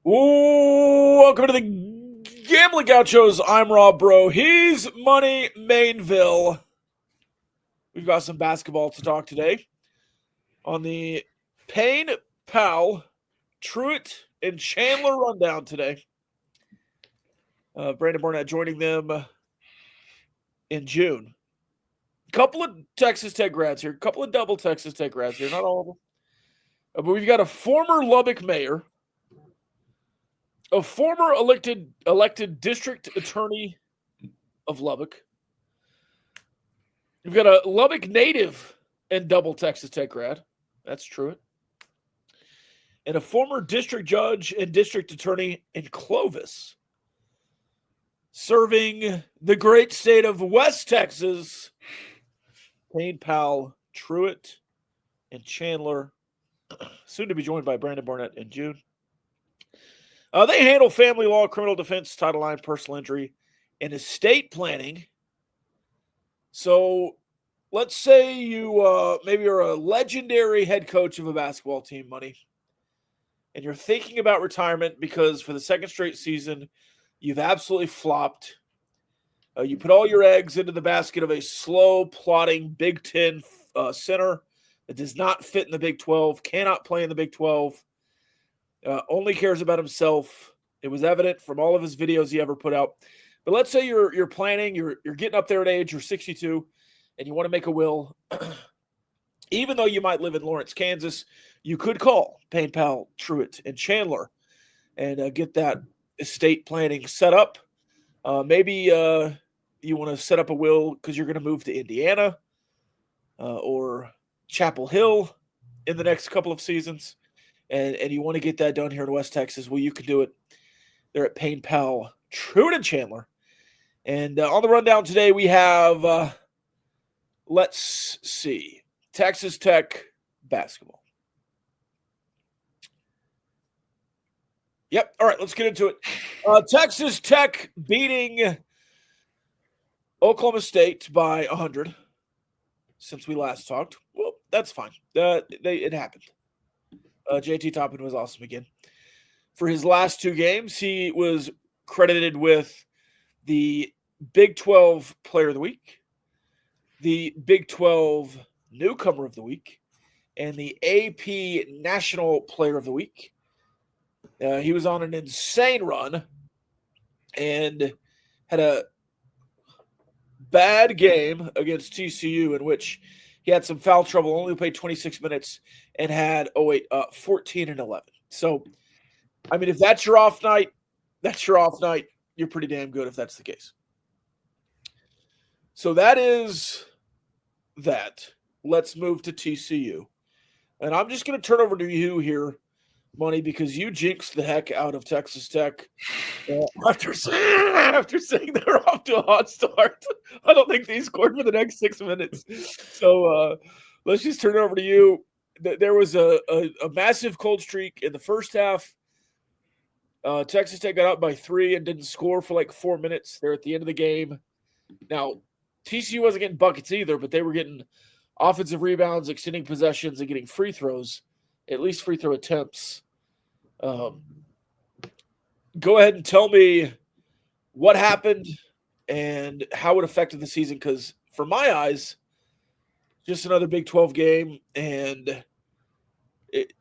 Ooh, welcome to the Gambling Gauchos. I'm Rob Bro. He's Money Mainville. We've got some basketball to talk today on the Payne, Powell, Truitt, and Chandler rundown today. Brandon Barnett joining them in June. Couple of Texas Tech grads here, couple of double Texas Tech grads here, not all of them. But we've got a former Lubbock mayor, a former elected district attorney of Lubbock. We've got a Lubbock native and double Texas Tech grad. That's Truitt. And a former district judge and district attorney in Clovis, serving the great state of West Texas. Payne, Powell, Truitt, and Chandler, soon to be joined by Brandon Barnett in June. They handle family law, criminal defense, Title IX, personal injury, and estate planning. So let's say you maybe you're a legendary head coach of a basketball team, Money, and you're thinking about retirement because for the second straight season, you've absolutely flopped. You put all your eggs into the basket of a slow, plodding Big Ten center that does not fit in the Big 12, cannot play in the Big 12, only cares about himself. It was evident from all of his videos he ever put out. But let's say you're planning, you're getting up there in age, you're 62, and you want to make a will. Even though you might live in Lawrence, Kansas, you could call Payne, Powell, Truitt, and Chandler and get that estate planning set up. Maybe you want to set up a will because you're going to move to Indiana or Chapel Hill in the next couple of seasons, and you want to get that done here in West Texas. Well, you can do it. They're at Payne, Powell, Truitt, and Chandler. And on the rundown today, we have, let's see, Texas Tech basketball. Yep. All right, let's get into it. Texas Tech beating Oklahoma State by 100 since we last talked. Well, that's fine. It happened. JT Toppin was awesome again. For his last two games, he was credited with the Big 12 Player of the Week, the Big 12 Newcomer of the Week, and the AP National Player of the Week. He was on an insane run and had a bad game against TCU in which he had some foul trouble, only played 26 minutes, and had 14 and 11. So, I mean, if that's your off night, that's your off night. You're pretty damn good if that's the case. So that is that. Let's move to TCU. And I'm just going to turn over to you here, Money, because you jinxed the heck out of Texas Tech after saying they're off to a hot start. I don't think they scored for the next 6 minutes. So let's just turn it over to you. There was a massive cold streak in the first half. Texas Tech got up by 3 and didn't score for like 4 minutes. They're at the end of the game. Now, TCU wasn't getting buckets either, but they were getting offensive rebounds, extending possessions, and getting free throws, at least free throw attempts. Go ahead and tell me what happened and how it affected the season, because for my eyes, just another Big 12 game, and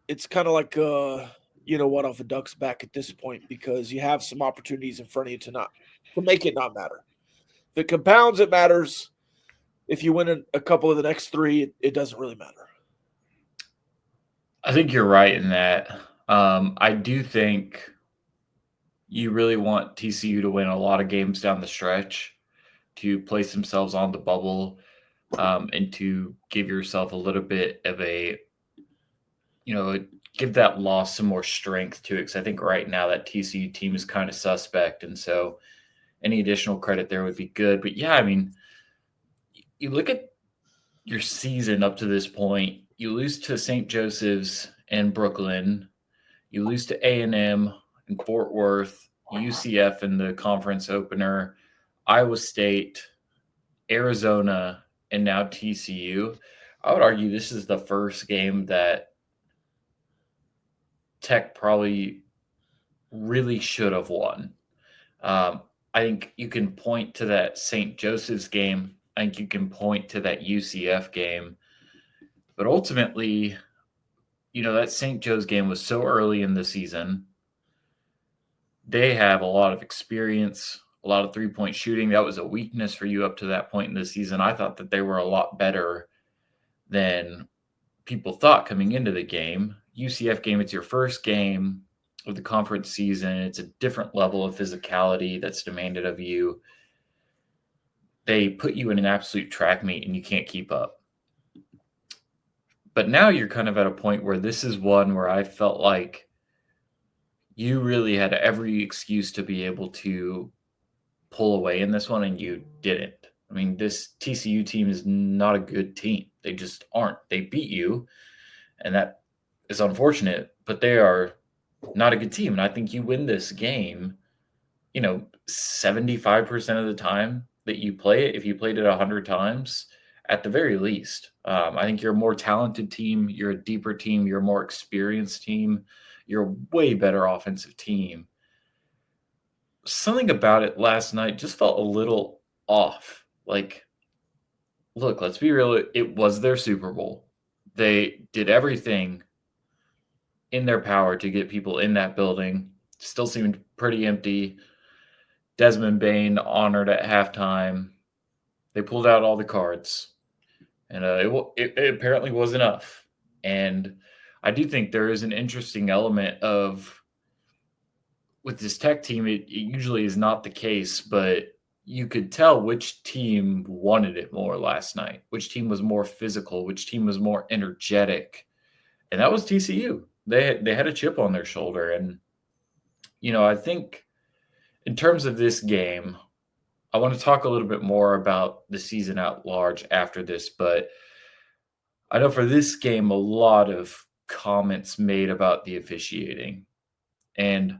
it's kind of like off a duck's back at this point because you have some opportunities in front of you to make it not matter. If it compounds, it matters. If you win a couple of the next 3, it doesn't really matter. I think you're right in that. I do think you really want TCU to win a lot of games down the stretch to place themselves on the bubble and to give yourself a little bit of give that loss some more strength to it. Because I think right now that TCU team is kind of suspect. And so any additional credit there would be good. But yeah, I mean, you look at your season up to this point, you lose to St. Joseph's in Brooklyn, you lose to A&M in Fort Worth, UCF in the conference opener, Iowa State, Arizona, and now TCU. I would argue this is the first game that Tech probably really should have won. I think you can point to that St. Joseph's game. I think you can point to that UCF game. But ultimately, that St. Joe's game was so early in the season. They have a lot of experience, a lot of three-point shooting. That was a weakness for you up to that point in the season. I thought that they were a lot better than people thought coming into the game. UCF game, it's your first game of the conference season. It's a different level of physicality that's demanded of you. They put you in an absolute track meet and you can't keep up. But now you're kind of at a point where this is one where I felt like you really had every excuse to be able to pull away in this one, and you didn't. I mean, this TCU team is not a good team. They just aren't. They beat you, and that is unfortunate, but they are not a good team. And I think you win this game, 75% of the time that you play it, if you played it 100 times, at the very least. I think you're a more talented team. You're a deeper team. You're a more experienced team. You're a way better offensive team. Something about it last night just felt a little off. Like, look, let's be real. It was their Super Bowl. They did everything in their power to get people in that building. Still seemed pretty empty. Desmond Bain honored at halftime. They pulled out all the cards, and it apparently was enough. And I do think there is an interesting element of, with this Tech team, it usually is not the case, but you could tell which team wanted it more last night, which team was more physical, which team was more energetic, and that was TCU. They had a chip on their shoulder, and I think in terms of this game, I want to talk a little bit more about the season at large after this, but I know for this game, a lot of comments made about the officiating. And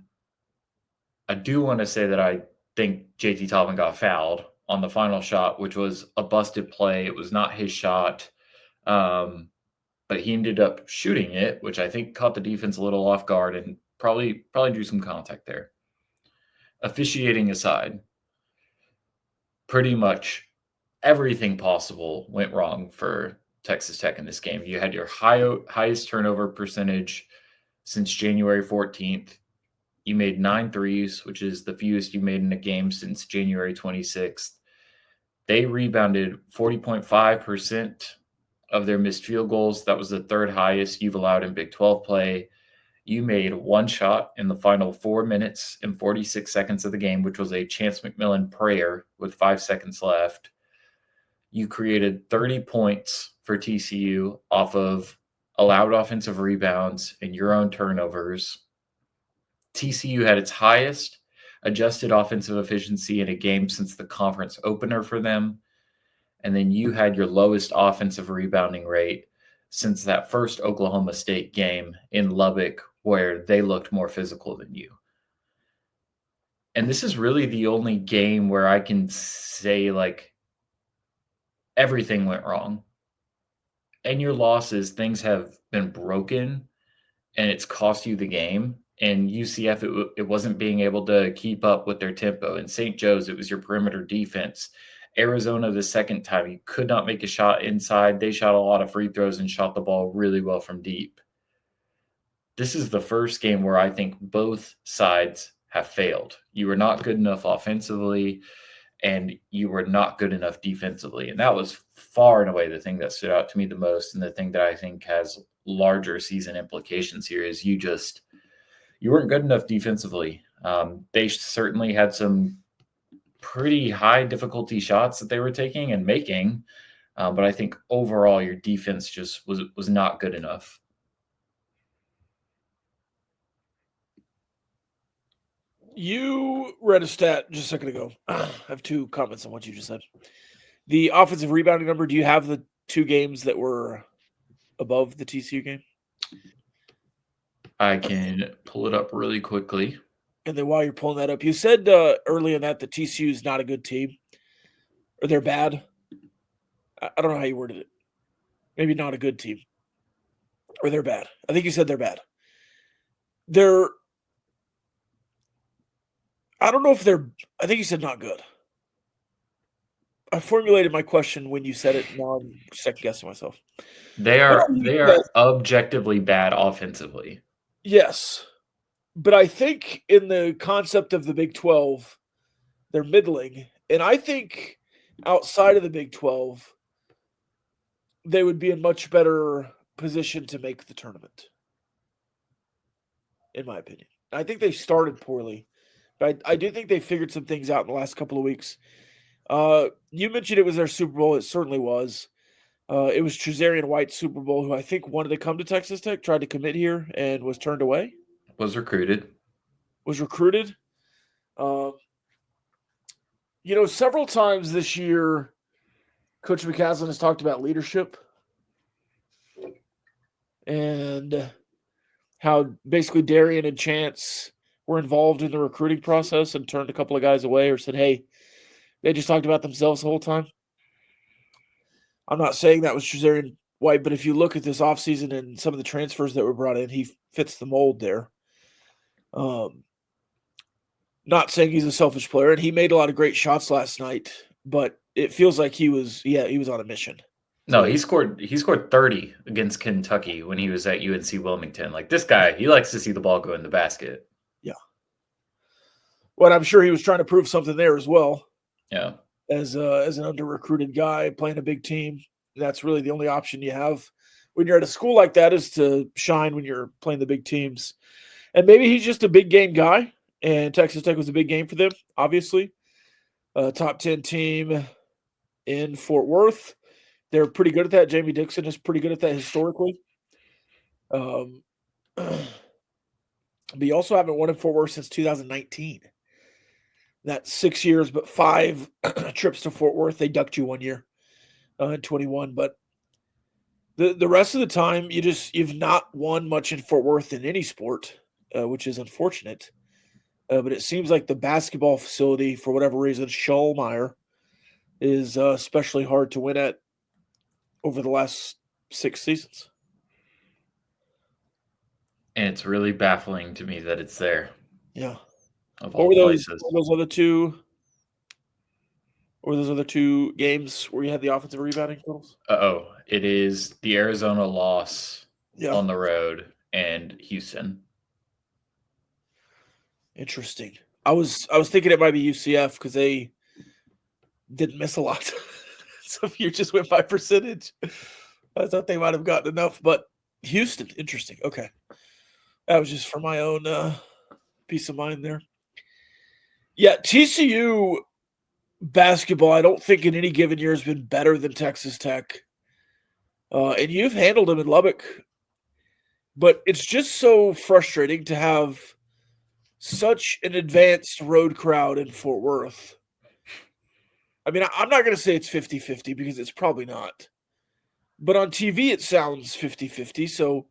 I do want to say that I think JT Toppin got fouled on the final shot, which was a busted play. It was not his shot. But he ended up shooting it, which I think caught the defense a little off guard and probably drew some contact there. Officiating aside, pretty much everything possible went wrong for Texas Tech in this game. You had your highest turnover percentage since January 14th. You made 9 threes, which is the fewest you made in a game since January 26th. They rebounded 40.5% of their missed field goals. That was the third highest you've allowed in Big 12 play. You made one shot in the final 4 minutes and 46 seconds of the game, which was a Chance McMillan prayer with 5 seconds left. You created 30 points for TCU off of allowed offensive rebounds and your own turnovers. TCU had its highest adjusted offensive efficiency in a game since the conference opener for them. And then you had your lowest offensive rebounding rate since that first Oklahoma State game in Lubbock, where they looked more physical than you. And this is really the only game where I can say, like, everything went wrong. And your losses, things have been broken, and it's cost you the game. And UCF, it wasn't being able to keep up with their tempo. In St. Joe's, it was your perimeter defense. Arizona, the second time, you could not make a shot inside. They shot a lot of free throws and shot the ball really well from deep. This is the first game where I think both sides have failed. You were not good enough offensively, and you were not good enough defensively. And that was far and away the thing that stood out to me the most, and the thing that I think has larger season implications here is you weren't good enough defensively. They certainly had some pretty high difficulty shots that they were taking and making, but I think overall your defense just was not good enough. You read a stat just a second ago. I have 2 comments on what you just said. The offensive rebounding number, do you have the 2 games that were above the TCU game? I can pull it up really quickly. And then while you're pulling that up, you said early in that the TCU is not a good team, or they're bad. I don't know how you worded it. Maybe not a good team, or they're bad. I think you said they're bad. They're I don't know if they're I think you said not good. I formulated my question when you said it. Now I'm second guessing myself. They What are are you they guys? are objectively bad offensively. Yes. But I think in the concept of the Big 12, they're middling. And I think outside of the Big 12, they would be in much better position to make the tournament, in my opinion. I think they started poorly, but I do think they figured some things out in the last couple of weeks. You mentioned it was their Super Bowl. It certainly was. It was Trezarian White's Super Bowl, who I think wanted to come to Texas Tech, tried to commit here, and was turned away. Was recruited. Was recruited. Um, several times this year, Coach McCaslin has talked about leadership and how basically Darian and Chance were involved in the recruiting process and turned a couple of guys away or said, hey, they just talked about themselves the whole time. I'm not saying that was Trezarian White, but if you look at this offseason and some of the transfers that were brought in, he fits the mold there. Not saying he's a selfish player, and he made a lot of great shots last night, but it feels like he was on a mission. No, he scored 30 against Kentucky when he was at UNC Wilmington. Like, this guy, he likes to see the ball go in the basket. Yeah. Well, I'm sure he was trying to prove something there as well. Yeah. As an under-recruited guy playing a big team, that's really the only option you have when you're at a school like that, is to shine when you're playing the big teams. And maybe he's just a big game guy, and Texas Tech was a big game for them, obviously. Top 10 team in Fort Worth. They're pretty good at that. Jamie Dixon is pretty good at that historically. But you also haven't won in Fort Worth since 2019. That's 6 years, but 5 trips to Fort Worth. They ducked you 1 year in 21. But the rest of the time, you've not won much in Fort Worth in any sport, which is unfortunate. But it seems like the basketball facility, for whatever reason, Schallmeyer, is especially hard to win at over the last 6 seasons. And it's really baffling to me that it's there. Yeah. Of What all were places. those other two? Or those other 2 games where you had the offensive rebounding totals? It is the Arizona loss Yeah. on the road and Houston. Interesting. I was thinking it might be UCF because they didn't miss a lot. So if you just went by percentage, I thought they might have gotten enough. But Houston, interesting. Okay. That was just for my own peace of mind there. Yeah, TCU basketball, I don't think in any given year has been better than Texas Tech. And you've handled them in Lubbock. But it's just so frustrating to have such an advanced road crowd in Fort Worth. I mean, I'm not going to say it's 50-50 because it's probably not. But on TV, it sounds 50-50. So,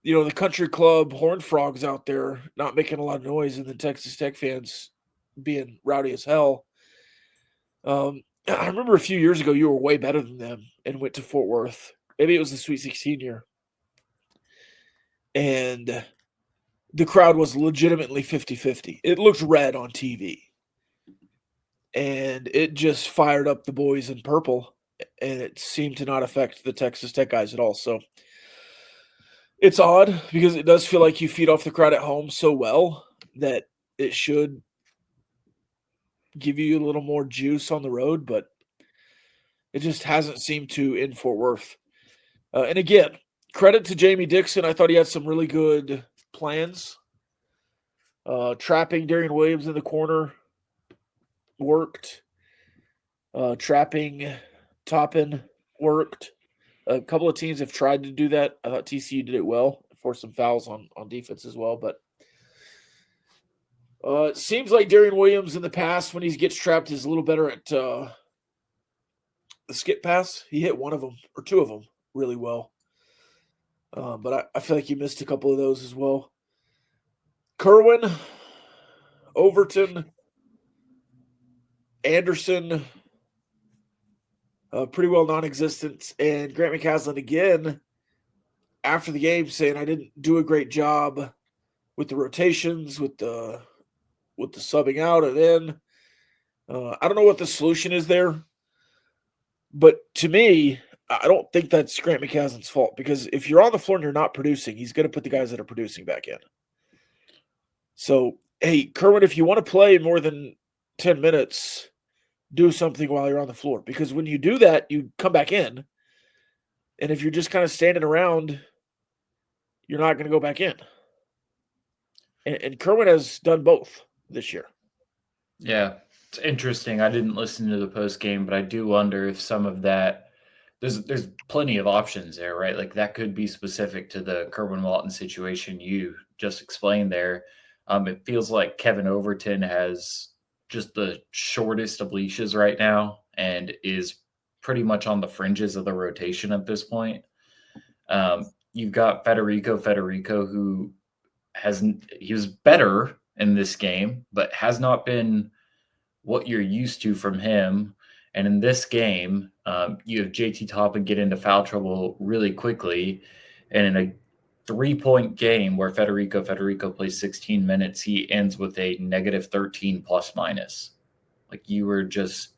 the country club Horned Frogs out there not making a lot of noise and the Texas Tech fans being rowdy as hell. I remember a few years ago, you were way better than them and went to Fort Worth. Maybe it was the Sweet 16 year. And the crowd was legitimately 50-50. It looked red on TV. And it just fired up the boys in purple, and it seemed to not affect the Texas Tech guys at all. So it's odd because it does feel like you feed off the crowd at home so well that it should give you a little more juice on the road, but it just hasn't seemed to in Fort Worth. And again, credit to Jamie Dixon. I thought he had some really good plans. Trapping Darian Williams in the corner worked. Trapping Toppin worked. A couple of teams have tried to do that. I thought TCU did it well, forced some fouls on defense as well. But it seems like Darian Williams in the past, when he gets trapped, is a little better at the skip pass. He hit one of them or 2 of them really well. But I feel like he missed a couple of those as well. Kerwin, Overton, Anderson, pretty well non-existent. And Grant McCaslin again, after the game, saying I didn't do a great job with the rotations, with the with the subbing out and in. I don't know what the solution is there, but to me, I don't think that's Grant McCaslin's fault because if you're on the floor and you're not producing, he's going to put the guys that are producing back in. So, hey, Kerwin, if you want to play more than 10 minutes, do something while you're on the floor because when you do that, you come back in. And if you're just kind of standing around, you're not going to go back in. And Kerwin has done both this year. Yeah, it's interesting. I didn't listen to the post game, but I do wonder if some of that there's plenty of options there, right? Like that could be specific to the Kerwin Walton situation you just explained there. It feels like Kevin Overton has just the shortest of leashes right now and is pretty much on the fringes of the rotation at this point. You've got Federico, who he was better in this game, but has not been what you're used to from him. And in this game, you have JT Toppin get into foul trouble really quickly. And in a 3-point game where Federico plays 16 minutes, he ends with a negative 13 plus minus. Like you were just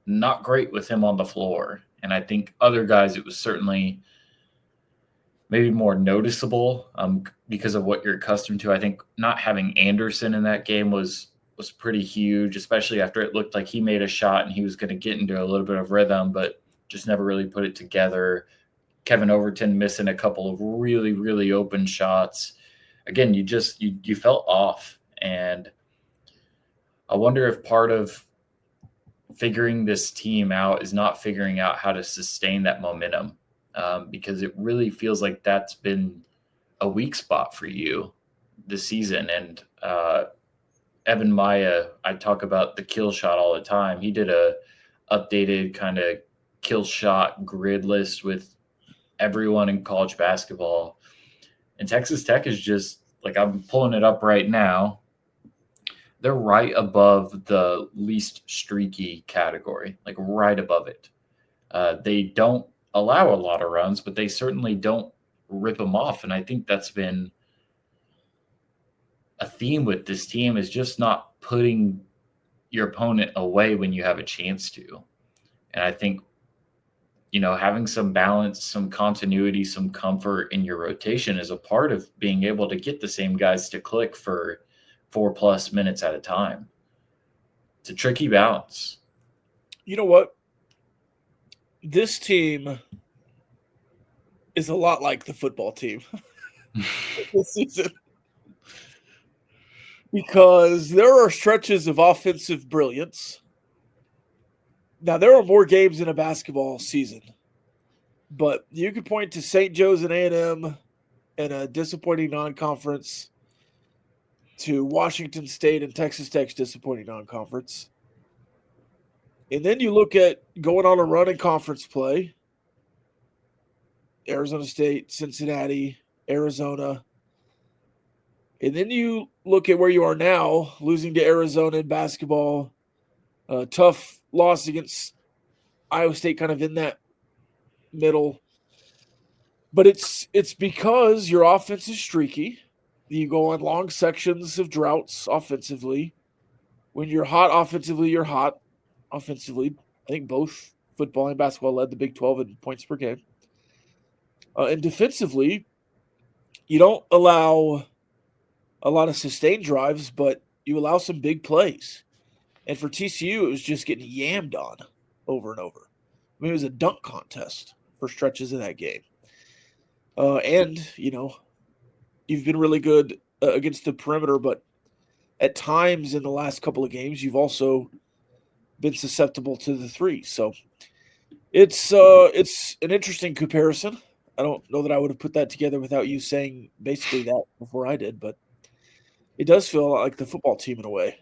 not great with him on the floor. And I think other guys, it was certainly maybe more noticeable because of what you're accustomed to. I think not having Anderson in that game was pretty huge, especially after it looked like he made a shot and he was going to get into a little bit of rhythm, but just never really put it together. Kevin Overton missing a couple of really, really open shots. Again, you felt off. And I wonder if part of figuring this team out is not figuring out how to sustain that momentum, because it really feels like that's been a weak spot for you this season. And Evan Maya, I talk about the kill shot all the time. He did a updated kind of kill shot grid list with everyone in college basketball. And Texas Tech is just like, I'm pulling it up right now. They're right above the least streaky category, like right above it. They don't allow a lot of runs, but they certainly don't rip them off. And I think that's been a theme with this team, is just not putting your opponent away when you have a chance to. And I think, having some balance, some continuity, some comfort in your rotation is a part of being able to get the same guys to click for 4+ minutes at a time. It's a tricky balance. You know what? This team is a lot like the football team this season. Because there are stretches of offensive brilliance. Now, there are more games in a basketball season, but you could point to St. Joe's and A&M and a disappointing non-conference, to Washington State and Texas Tech's disappointing non-conference. And then you look at going on a run in conference play, Arizona State, Cincinnati, Arizona. And then you look at where you are now, losing to Arizona in basketball, tough loss against Iowa State, kind of in that middle. But it's because your offense is streaky. You go on long sections of droughts offensively. When you're hot offensively, you're hot offensively. I think both football and basketball led the Big 12 in points per game. And defensively, you don't allow a lot of sustained drives, but you allow some big plays. And for TCU, it was just getting yammed on over and over. I mean, it was a dunk contest for stretches of that game. And you've been really good against the perimeter, but at times in the last couple of games, you've also been susceptible to the three. So it's an interesting comparison. I don't know that I would have put that together without you saying basically that before I did, but it does feel like the football team in a way.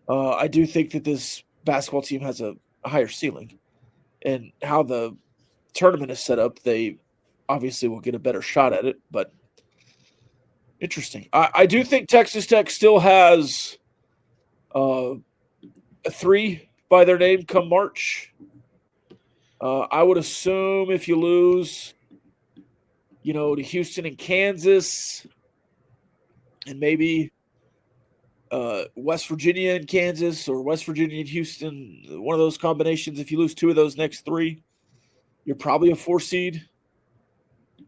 I do think that this basketball team has a higher ceiling, and how the tournament is set up, they obviously will get a better shot at it, but interesting. I do think Texas Tech still has a 3 by their name come March. I would assume if you lose, to Houston and Kansas, and maybe West Virginia and Kansas or West Virginia and Houston, one of those combinations. If you lose 2 of those next 3, you're probably a 4 seed.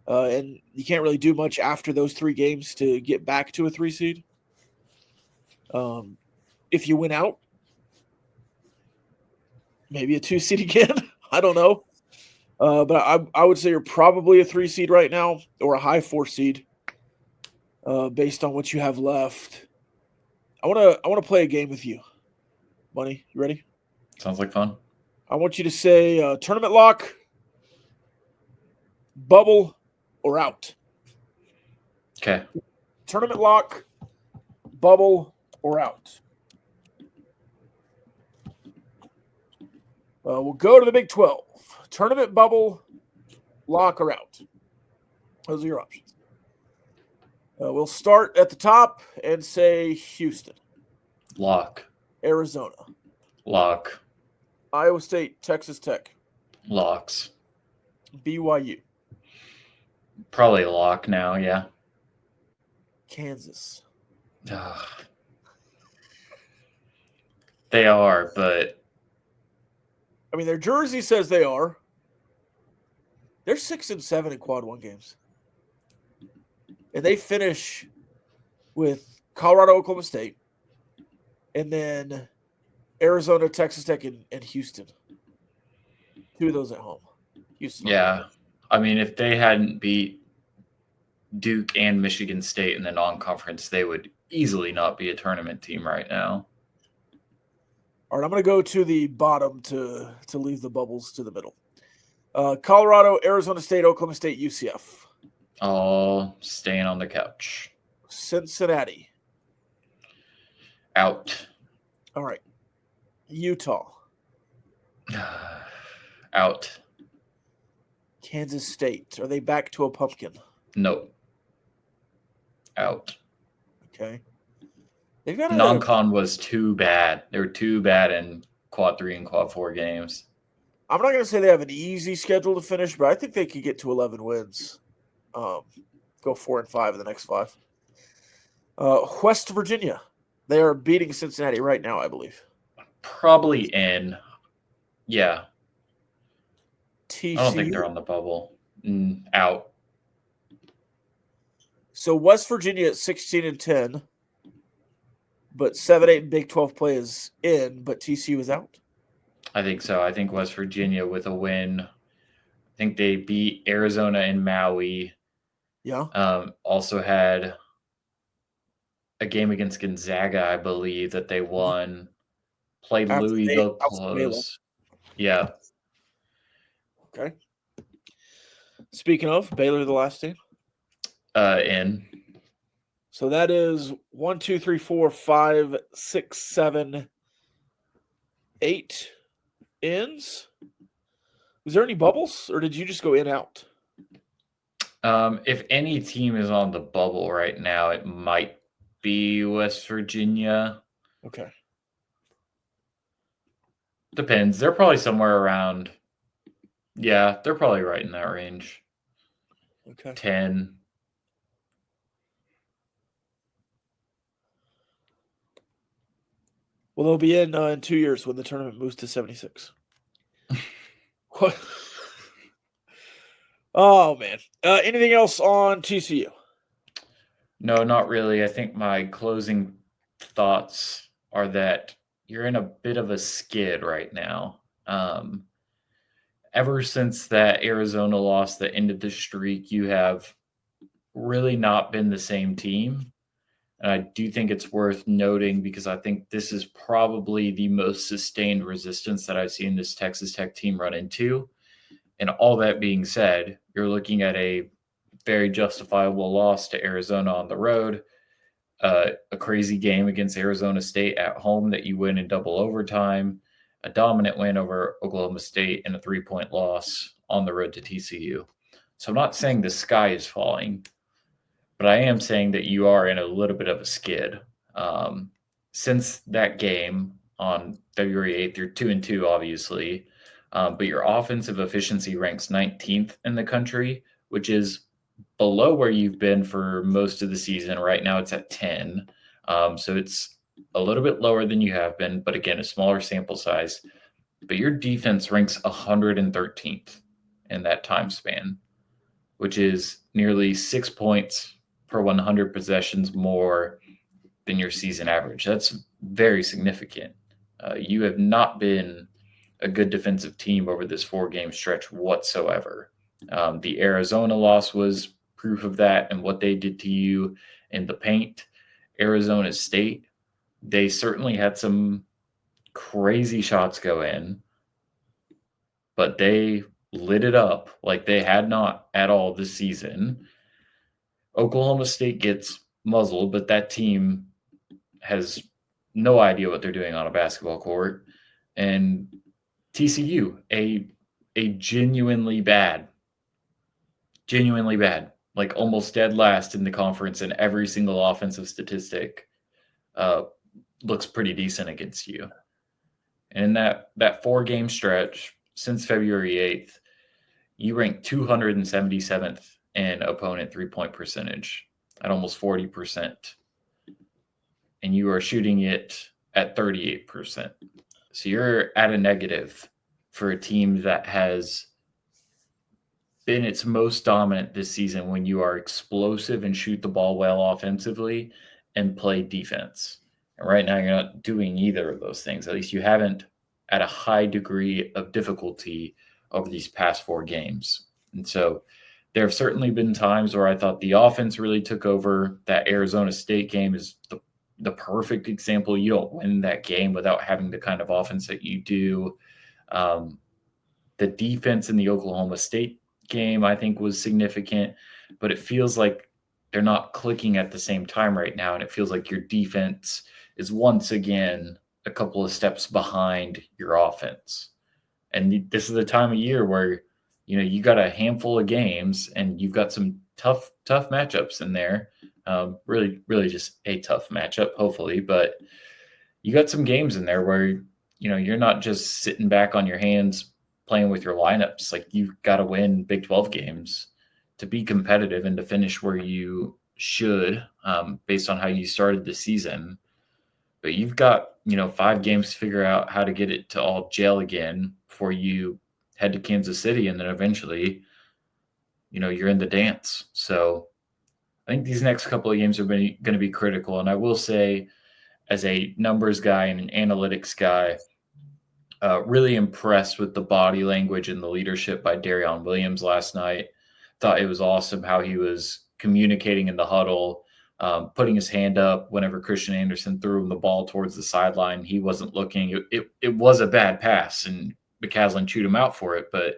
And you can't really do much after those 3 games to get back to a 3 seed. If you win out, maybe a 2 seed again. I don't know. But I would say you're probably a 3 seed right now or a high 4 seed based on what you have left. I want to play a game with you. Money, you ready? Sounds like fun. I want you to say tournament lock, bubble, or out. Okay. Tournament lock, bubble, or out. We'll go to the Big 12. Tournament, bubble, lock, or out. Those are your options. We'll start at the top and say Houston. Lock. Arizona. Lock. Iowa State, Texas Tech. Locks. BYU. Probably lock now, yeah. Kansas. They are, but I mean, their jersey says they are. They're 6-7 in quad 1 games. And they finish with Colorado, Oklahoma State, and then Arizona, Texas Tech, and Houston. 2 of those at home. Houston. yeah. I mean, if they hadn't beat Duke and Michigan State in the non-conference, they would easily not be a tournament team right now. All right, I'm going to go to the bottom to leave the bubbles to the middle. Colorado, Arizona State, Oklahoma State, UCF. All staying on the couch. Cincinnati. Out. All right. Utah. Out. Kansas State. Are they back to a pumpkin? Nope. Out. Okay. They've got non-con was too bad. They were too bad in quad 3 and quad 4 games. I'm not going to say they have an easy schedule to finish, but I think they could get to 11 wins. Go 4-5 in the next 5. West Virginia. They are beating Cincinnati right now, I believe. Probably in. Yeah. TCU. I don't think they're on the bubble. Out. So West Virginia at 16-10, but 7-8 in Big 12 play is in, but TCU is out. I think so. I think West Virginia with a win. I think they beat Arizona and Maui. Yeah. Also had a game against Gonzaga, I believe, that they won. Played After Louisville they- close. Yeah. Okay. Speaking of, Baylor the last team. In. So that is 1, 2, 3, 4, 5, 6, 7, 8 ins. Was there any bubbles, or did you just go in out? If any team is on the bubble right now, it might be West Virginia. Okay. Depends. They're probably somewhere around. Yeah, they're probably right in that range. Okay. 10. Well, they'll be in 2 years when the tournament moves to 76. What? Oh, man. Anything else on TCU? No, not really. I think my closing thoughts are that you're in a bit of a skid right now. Ever since that Arizona loss that ended the streak, you have really not been the same team. And I do think it's worth noting because I think this is probably the most sustained resistance that I've seen this Texas Tech team run into. And all that being said, you're looking at a very justifiable loss to Arizona on the road, a crazy game against Arizona State at home that you win in double overtime, a dominant win over Oklahoma State, and a 3-point loss on the road to TCU. So I'm not saying the sky is falling, but I am saying that you are in a little bit of a skid. Since that game on February 8th, you're 2-2, obviously, but your offensive efficiency ranks 19th in the country, which is below where you've been for most of the season. Right now it's at 10. So it's a little bit lower than you have been, but again, a smaller sample size. But your defense ranks 113th in that time span, which is nearly 6 points per 100 possessions more than your season average. That's very significant. You have not been a good defensive team over this 4-game stretch whatsoever. The Arizona loss was proof of that and what they did to you in the paint. Arizona State, they certainly had some crazy shots go in, but they lit it up like they had not at all this season. Oklahoma State gets muzzled, but that team has no idea what they're doing on a basketball court. And TCU, a genuinely bad, like almost dead last in the conference in every single offensive statistic, looks pretty decent against you. And in that 4-game stretch since February 8th, you rank 277th in opponent 3-point percentage at almost 40%. And you are shooting it at 38%. So you're at a negative for a team that has been its most dominant this season when you are explosive and shoot the ball well offensively and play defense. And right now you're not doing either of those things. At least you haven't at a high degree of difficulty over these past 4 games. And so there have certainly been times where I thought the offense really took over. That Arizona State game is the perfect example. You don't win that game without having the kind of offense that you do. The defense in the Oklahoma State game, I think, was significant, but it feels like they're not clicking at the same time right now. And it feels like your defense is once again a couple of steps behind your offense. And this is the time of year where, you got a handful of games and you've got some tough matchups in there. Really just a tough matchup, hopefully, but you got some games in there where, you're not just sitting back on your hands playing with your lineups. Like, you've got to win Big 12 games to be competitive and to finish where you should, based on how you started the season. But you've got, 5 games to figure out how to get it to all gel again before you head to Kansas City. And then eventually, you're in the dance. So I think these next couple of games are going to be critical. And I will say, as a numbers guy and an analytics guy, really impressed with the body language and the leadership by Darion Williams last night. Thought it was awesome how he was communicating in the huddle, putting his hand up whenever Christian Anderson threw him the ball towards the sideline. He wasn't looking. It was a bad pass, and McCaslin chewed him out for it. But,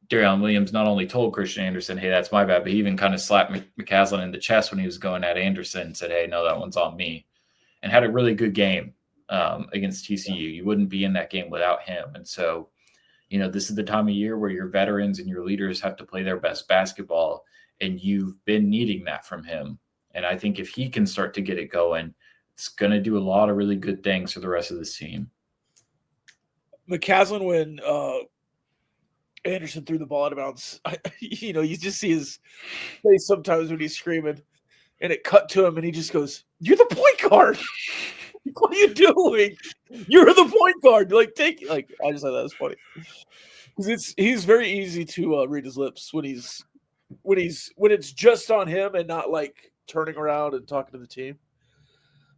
Darion Williams not only told Christian Anderson, hey, that's my bad, but he even kind of slapped McCaslin in the chest when he was going at Anderson and said, hey, no, that one's on me, and had a really good game against TCU. You wouldn't be in that game without him. And so, this is the time of year where your veterans and your leaders have to play their best basketball, and you've been needing that from him. And I think if he can start to get it going, it's going to do a lot of really good things for the rest of this team. McCaslin, when Anderson threw the ball out of bounds, you just see his face sometimes when he's screaming, and it cut to him, and he just goes, "You're the point guard. What are you doing? You're the point guard. I just thought that was funny because he's very easy to read his lips when it's just on him and not like turning around and talking to the team.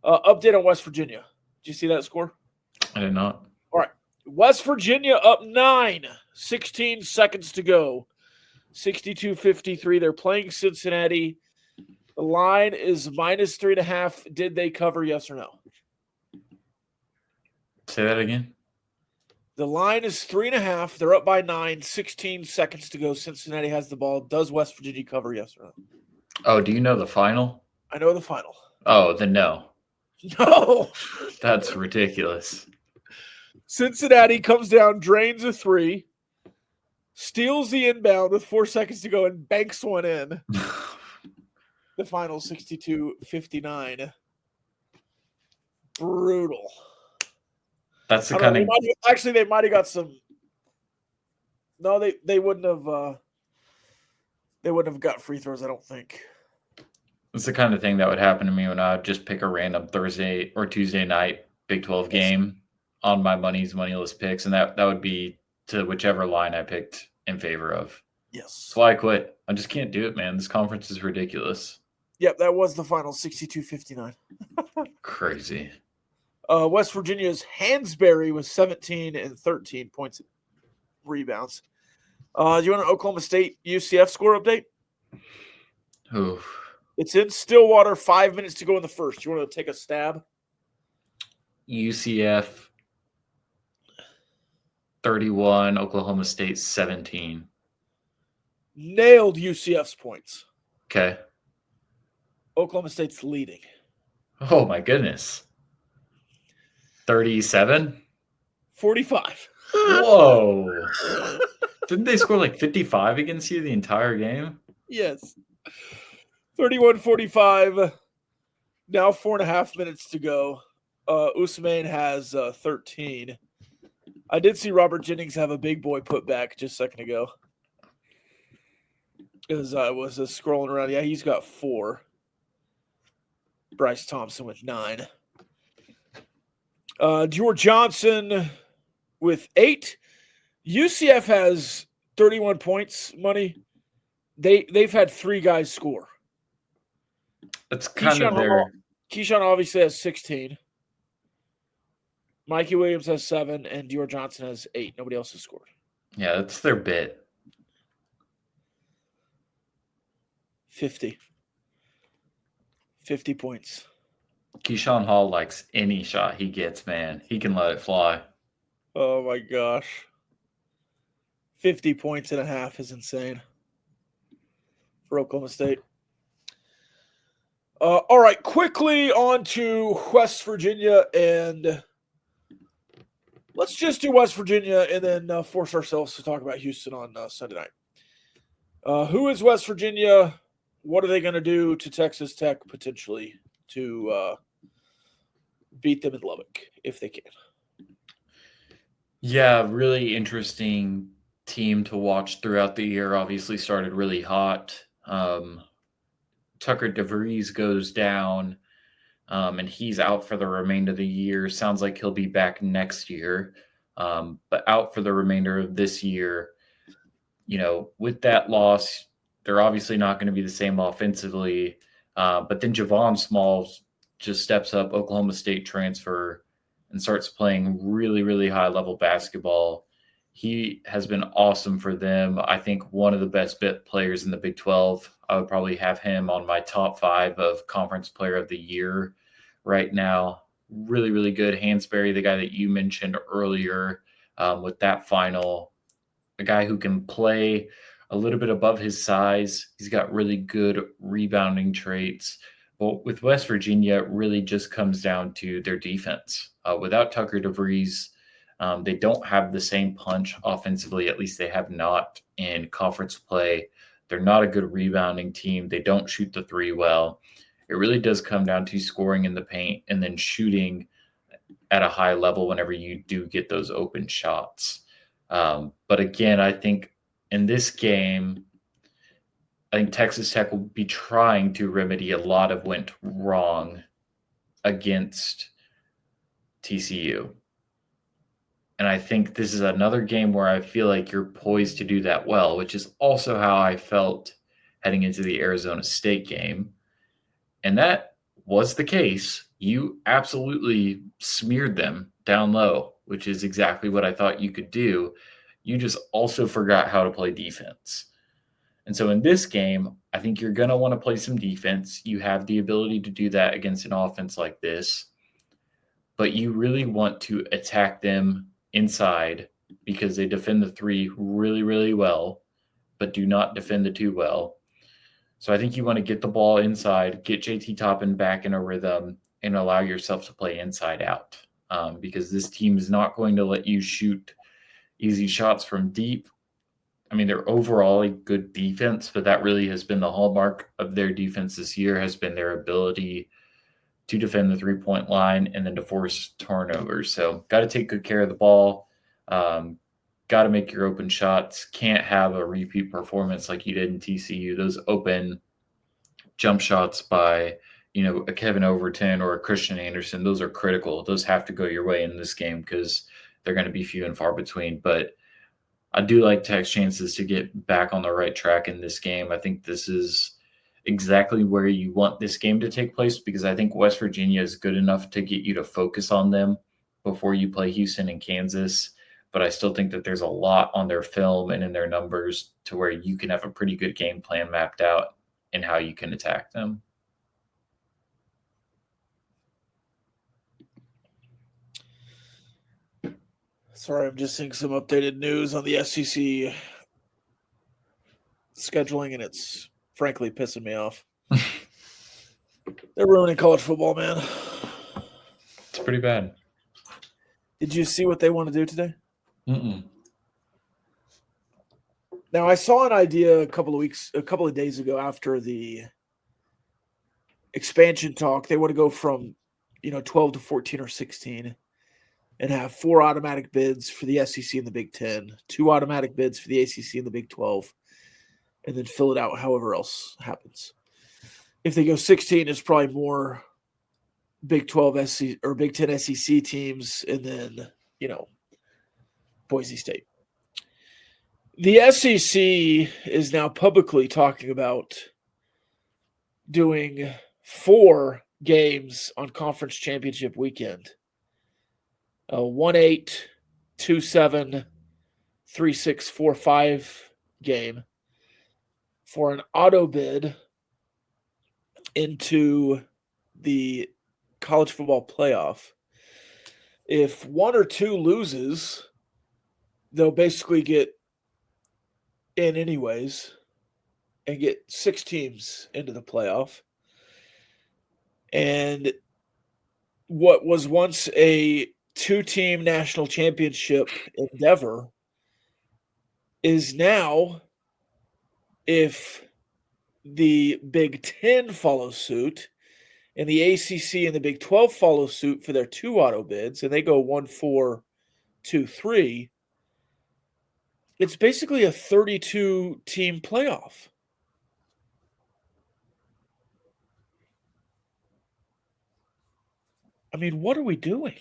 Update on West Virginia. Did you see that score? I did not. All right. West Virginia up 9, 16 seconds to go. 62-53. They're playing Cincinnati. The line is -3.5. Did they cover, yes or no? Say that again. The line is 3.5. They're up by 9, 16 seconds to go. Cincinnati has the ball. Does West Virginia cover, yes or no? Oh, do you know the final? I know the final. Oh, then no. No. That's ridiculous. Cincinnati comes down, drains a 3, steals the inbound with 4 seconds to go, and banks one in. The final 62-59. Brutal. That's the kind of they might have got some. No, they wouldn't have. They wouldn't have got free throws, I don't think. It's the kind of thing that would happen to me when I would just pick a random Thursday or Tuesday night Big 12 Yes. game on my moneyless picks, and that would be to whichever line I picked in favor of. Yes. That's why I quit. I just can't do it, man. This conference is ridiculous. Yep, that was the final 62-59. Crazy. West Virginia's Hansberry was 17 and 13 points rebounds. Do you want an Oklahoma State UCF score update? Oof. It's in Stillwater, 5 minutes to go in the first. You want to take a stab? UCF 31, Oklahoma State 17. Nailed UCF's points. Okay. Oklahoma State's leading. Oh, my goodness. 37? 45. Whoa. Didn't they score like 55 against you the entire game? Yes. 31-45. Now 4.5 minutes to go. Usman has 13. I did see Robert Jennings have a big boy put back just a second ago. As I was scrolling around. Yeah, he's got 4. Bryce Thompson with 9. Dior Johnson with 8. UCF has 31 points, money. They've had 3 guys score. That's kind of their... Keyshawn obviously has 16. Mikey Williams has 7, and Dior Johnson has 8. Nobody else has scored. Yeah, that's their bit. 50. 50 points. Keyshawn Hall likes any shot he gets, man. He can let it fly. Oh, my gosh. 50 points and a half is insane for Oklahoma State. All right, quickly on to West Virginia, and let's just do West Virginia and then force ourselves to talk about Houston on Sunday night. Who is West Virginia? What are they going to do to Texas Tech potentially to beat them in Lubbock if they can? Yeah, really interesting team to watch throughout the year. Obviously started really hot. Tucker DeVries goes down, and he's out for the remainder of the year. Sounds like he'll be back next year, but out for the remainder of this year. You know, with that loss, they're obviously not going to be the same offensively. But then Javon Smalls just steps up, Oklahoma State transfer, and starts playing really, really high-level basketball. He has been awesome for them. I think one of the best players in the Big 12. I would probably have him on my top 5 of Conference Player of the Year right now. Really, really good. Hansberry, the guy that you mentioned earlier with that final, a guy who can play a little bit above his size. He's got really good rebounding traits. But with West Virginia, it really just comes down to their defense. Without Tucker DeVries, they don't have the same punch offensively. At least they have not in conference play. They're not a good rebounding team. They don't shoot the 3 well. It really does come down to scoring in the paint and then shooting at a high level whenever you do get those open shots. But again, I think in this game, I think Texas Tech will be trying to remedy a lot of went wrong against TCU. And I think this is another game where I feel like you're poised to do that well, which is also how I felt heading into the Arizona State game. And that was the case. You absolutely smeared them down low, which is exactly what I thought you could do. You just also forgot how to play defense. And so in this game, I think you're going to want to play some defense. You have the ability to do that against an offense like this, but you really want to attack them inside because they defend the 3 really, really well, but do not defend the 2 well. So I think you want to get the ball inside, get JT Toppin back in a rhythm, and allow yourself to play inside out because this team is not going to let you shoot easy shots from deep. I mean, they're overall a good defense, but that really has been the hallmark of their defense this year, has been their ability to defend the 3-point line and then to force turnovers. So got to take good care of the ball. Got to make your open shots. Can't have a repeat performance like you did in TCU. Those open jump shots by, a Kevin Overton or a Christian Anderson. Those are critical. Those have to go your way in this game because they're going to be few and far between. But I do like Tech's chances to get back on the right track in this game. I think this is exactly where you want this game to take place because I think West Virginia is good enough to get you to focus on them before you play Houston and Kansas. But I still think that there's a lot on their film and in their numbers to where you can have a pretty good game plan mapped out in how you can attack them. Sorry, I'm just seeing some updated news on the SEC scheduling, and it's frankly pissing me off. They're ruining college football, man. It's pretty bad. Did you see what they want to do today? Mm-mm. Now, I saw an idea a couple of days ago after the expansion talk. They want to go from, 12 to 14 or 16 and have 4 automatic bids for the SEC and the Big Ten, 2 automatic bids for the ACC and the Big 12, and then fill it out however else happens. If they go 16, it's probably more Big 12 SEC or Big 10 SEC teams, and then, Boise State. The SEC is now publicly talking about doing 4 games on conference championship weekend. 1-8, 2-7, 3-6, 4-5 game for an auto bid into the college football playoff. If 1 or 2 loses, they'll basically get in anyways and get 6 teams into the playoff. And what was once a 2-team national championship endeavor is now, if the Big 10 follows suit and the ACC and the Big 12 follow suit for their 2 auto bids, and they go 1-4, 2-3, it's basically a 32-team playoff. I mean, what are we doing?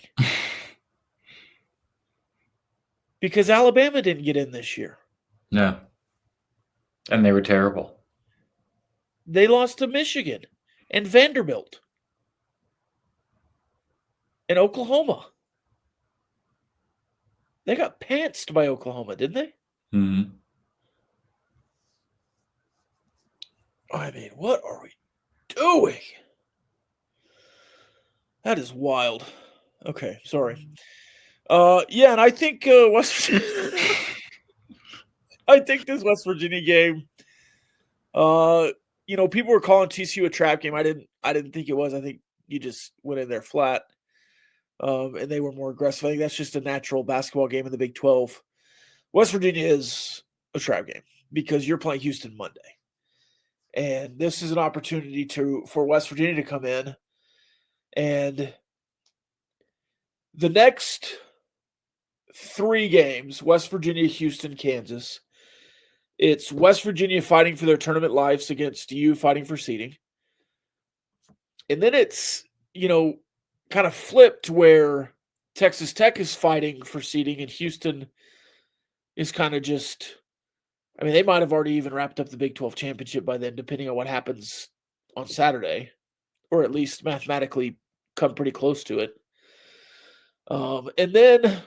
Because Alabama didn't get in this year. No. And they were terrible. They lost to Michigan and Vanderbilt and Oklahoma. They got pantsed by Oklahoma, didn't they? Mm-hmm. I mean, what are we doing? That is wild. Okay, sorry. Yeah, and I think I think this West Virginia game, people were calling TCU a trap game. I didn't think it was. I think you just went in there flat. And they were more aggressive. I think that's just a natural basketball game in the Big 12. West Virginia is a trap game because you're playing Houston Monday. And this is an opportunity for West Virginia to come in. And the next 3 games, West Virginia, Houston, Kansas, it's West Virginia fighting for their tournament lives against you fighting for seeding. And then it's, kind of flipped where Texas Tech is fighting for seeding and Houston is kind of just, they might have already even wrapped up the Big 12 championship by then, depending on what happens on Saturday, or at least mathematically come pretty close to it. And then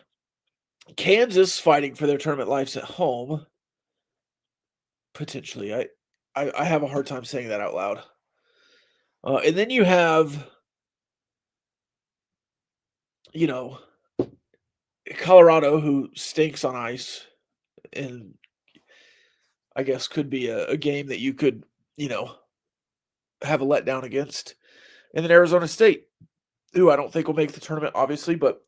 Kansas fighting for their tournament lives at home. Potentially. I have a hard time saying that out loud. And then you have, Colorado, who stinks on ice, and I guess could be a game that you could, have a letdown against. And then Arizona State, who I don't think will make the tournament, obviously, but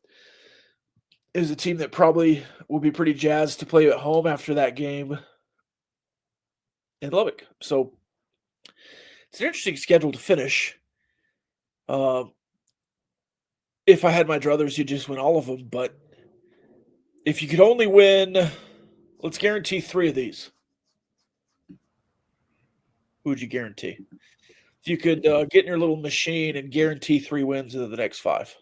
is a team that probably will be pretty jazzed to play at home after that game in Lubbock. So it's an interesting schedule to finish. If I had my druthers, you'd just win all of them. But if you could only win, let's guarantee 3 of these. Who would you guarantee? if you could get in your little machine and guarantee 3 wins in the next 5.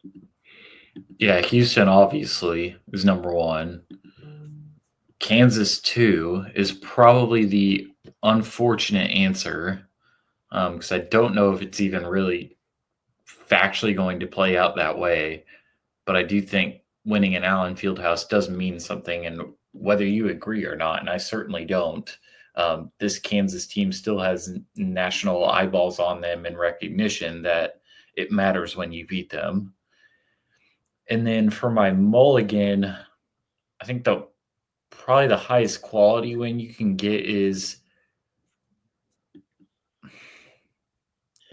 Yeah, Houston obviously is number 1. Kansas 2 is probably the unfortunate answer because I don't know if it's even really factually going to play out that way. But I do think winning in Allen Fieldhouse does mean something, and whether you agree or not, and I certainly don't, this Kansas team still has national eyeballs on them and recognition that it matters when you beat them. And then for my mulligan, I think probably the highest quality win you can get is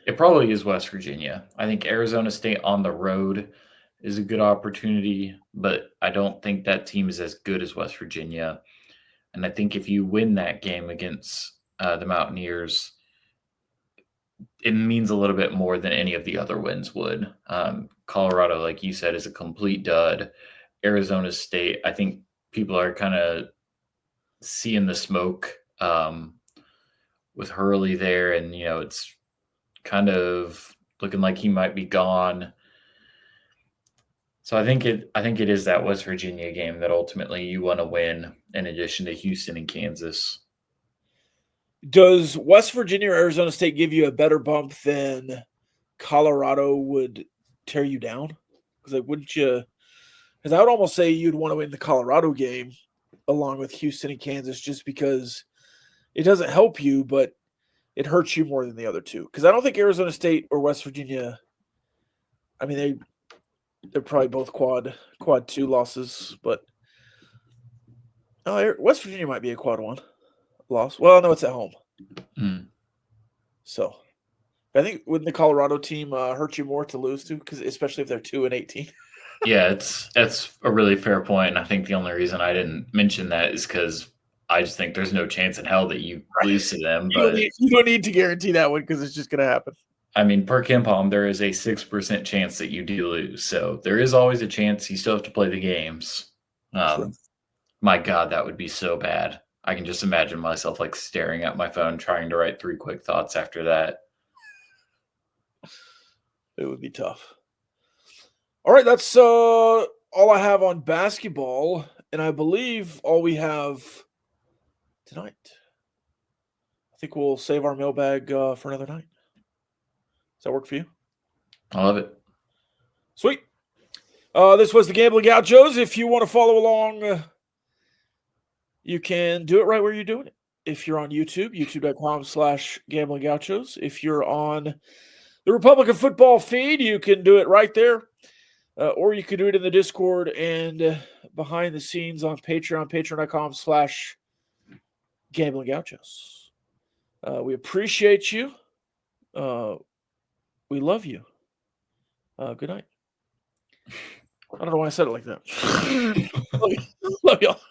it probably is West Virginia. I think Arizona State on the road is a good opportunity, but I don't think that team is as good as West Virginia. And I think if you win that game against the Mountaineers, it means a little bit more than any of the other wins would. Colorado, like you said, is a complete dud. Arizona State, I think people are kind of seeing the smoke with Hurley there, and it's kind of looking like he might be gone. So I think it is that West Virginia game that ultimately you want to win, in addition to Houston and Kansas. Does West Virginia or Arizona State give you a better bump than Colorado would tear you down? Because wouldn't you? Because I would almost say you'd want to win the Colorado game along with Houston and Kansas, just because it doesn't help you, but it hurts you more than the other two. Because I don't think Arizona State or West Virginia. I mean, they're probably both quad 2 losses, but West Virginia might be a quad 1 loss. Well, no, it's at home. So I think wouldn't the Colorado team hurt you more to lose to? Because especially if they're 2-18. Yeah, that's a really fair point. And I think the only reason I didn't mention that is because I just think there's no chance in hell that you lose to them. You don't need to guarantee that one because it's just going to happen. I mean, per KenPom, there is a 6% chance that you do lose. So there is always a chance. You still have to play the games. My God, that would be so bad. I can just imagine myself staring at my phone, trying to write 3 quick thoughts after that. It would be tough. All right, that's all I have on basketball, and I believe all we have tonight. I think we'll save our mailbag for another night. Does that work for you? I love it. Sweet. This was the Gambling Gauchos. If you want to follow along, you can do it right where you're doing it. If you're on YouTube, youtube.com/Gambling Gauchos. If you're on the Republican Football feed, you can do it right there. Or you can do it in the Discord and behind the scenes on Patreon, patreon.com/Gambling Gauchos. We appreciate you. We love you. Good night. I don't know why I said it like that. Love y'all.